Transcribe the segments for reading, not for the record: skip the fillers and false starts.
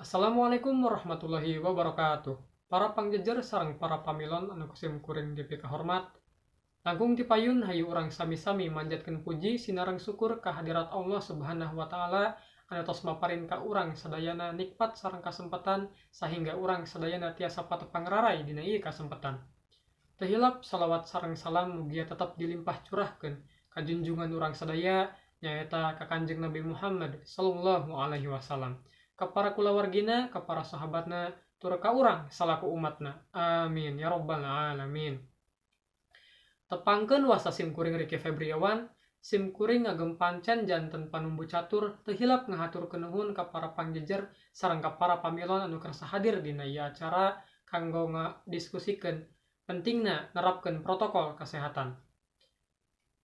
Assalamualaikum warahmatullahi wabarakatuh. Para pangjejer sareng para pamilon anu kusim kuring GP kahormat. Langkung tipayun hayu urang sami-sami manjatkeun puji sinareng syukur kehadirat Allah Subhanahu wa taala anu tos maparin ka urang sadayana nikmat sareng kasempatan sahingga urang sadayana tiasa patepang rarai dina ieu kasempatan. Teu hilap salawat sareng salam mugia tetep dilimpah curahkeun ka junjungan urang sadaya nyaeta ka Kanjeng Nabi Muhammad sallallahu alaihi wasallam. Ka para kulawargina, ka para sahabatna, tur ka urang salaku umatna. Amin ya rabbal alamin. Tepangkeun wasa sim kuring Riki Febriawan, sim kuring ngagem pancen janten panumbu catur, teu hilap ngahaturkeun nuhun ka para pangjejer sareng ka para pamilon anu kersa hadir dina ieu acara kanggo ngadiskusikeun pentingna nerapkeun protokol kesehatan.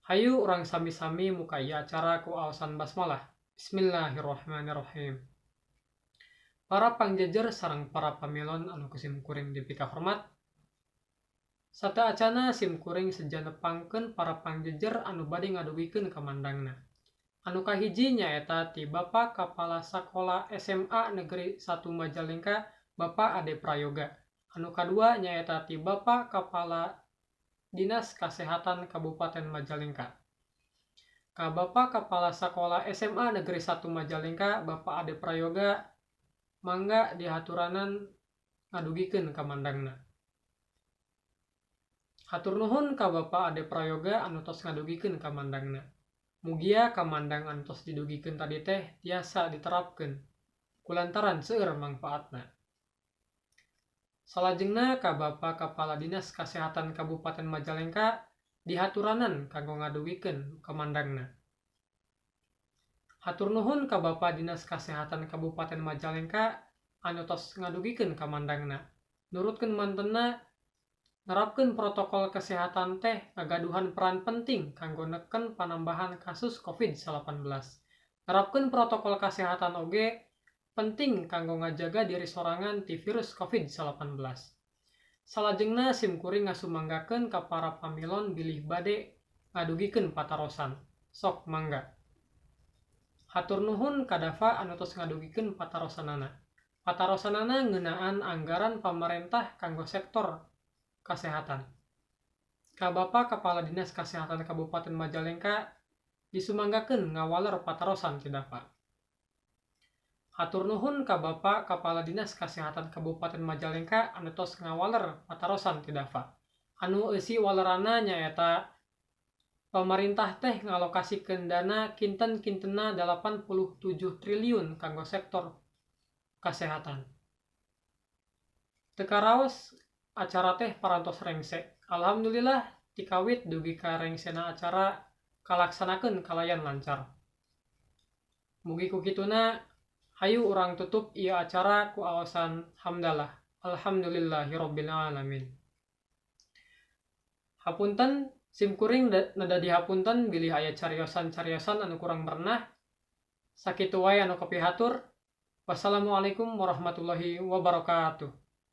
Hayu urang sami-sami muka ieu acara ku aosan basmalah. Bismillahirrahmanirrahim. Para pangjejer sareng para pamilon anu kusim kuring depi kahormat. Sataacana sim kuring sejanepangkeun para pangjejer anu bade ngadugikeun ka mandangna. Anu kahiji nyaeta ti Bapak Kapala Sakola SMA Negeri 1 Majalengka, Bapak Ade Prayoga. Anu kadua nyaeta ti Bapak Kapala Dinas Kasehatan Kabupaten Majalengka. Ka Bapak Kapala Sakola SMA Negeri 1 Majalengka, Bapak Ade Prayoga, mangga dihaturanan ngadugikeun ka mandangna. Hatur nuhun ka Bapak Ade Prayoga anu tos ngadugikeun ka mandangna. Mugia ka mandang anu tos didugikeun tadi teh tiasa diterapkeun kulantaran seueur mangpaatna. Salajengna ka Bapak Kapala Dinas Kasehatan Kabupaten Majalengka dihaturanan kanggo ngadugikeun ka mandangna. Hatur nuhun ka Bapak Dinas Kasehatan Kabupaten Majalengka anu tos ngadugikeun ka mandangna. Nurutkeun mantenna nerapkeun protokol kesehatan teh ngagaduhan peran penting kanggo neken panambahan kasus COVID-19. Nerapkeun protokol kesehatan oge penting kanggo ngajaga diri sorangan ti virus COVID-19. Salajengna sim kuring ngasumanggakeun ka para pamilon bilih bade ngadugikeun patarosan. Sok mangga. Hatur nuhun ka Dafa anu tos ngadugikeun patarosanana. Patarosanana ngeunaan anggaran pamarentah kanggo sektor kesehatan. Ka Bapak Kepala Dinas Kesehatan Kabupaten Majalengka disumanggakeun ngawaler patarosan ti Dafa. Hatur nuhun ka Bapak Kepala Dinas Kesehatan Kabupaten Majalengka anu tos ngawaler patarosan ti Dafa. Anu eusi walerana nyaeta pamarintah teh ngalokasikeun dana kinten-kintenna 87 triliun kanggo sektor kesehatan. Teu karaos acara teh parantos rengse. Alhamdulillah ti kawit dugi ka rengsena acara kalaksanakeun kalayan lancar. Mugi ku kituna hayu urang tutup ieu acara ku aosan hamdalah. Alhamdulillahirabbil alamin. Hapunten sim kuring nada dihapunten bilih aya cariosan-cariosan anu kurang bernah. Sakitu wae anu kapihatur. Wassalamualaikum warahmatullahi wabarakatuh.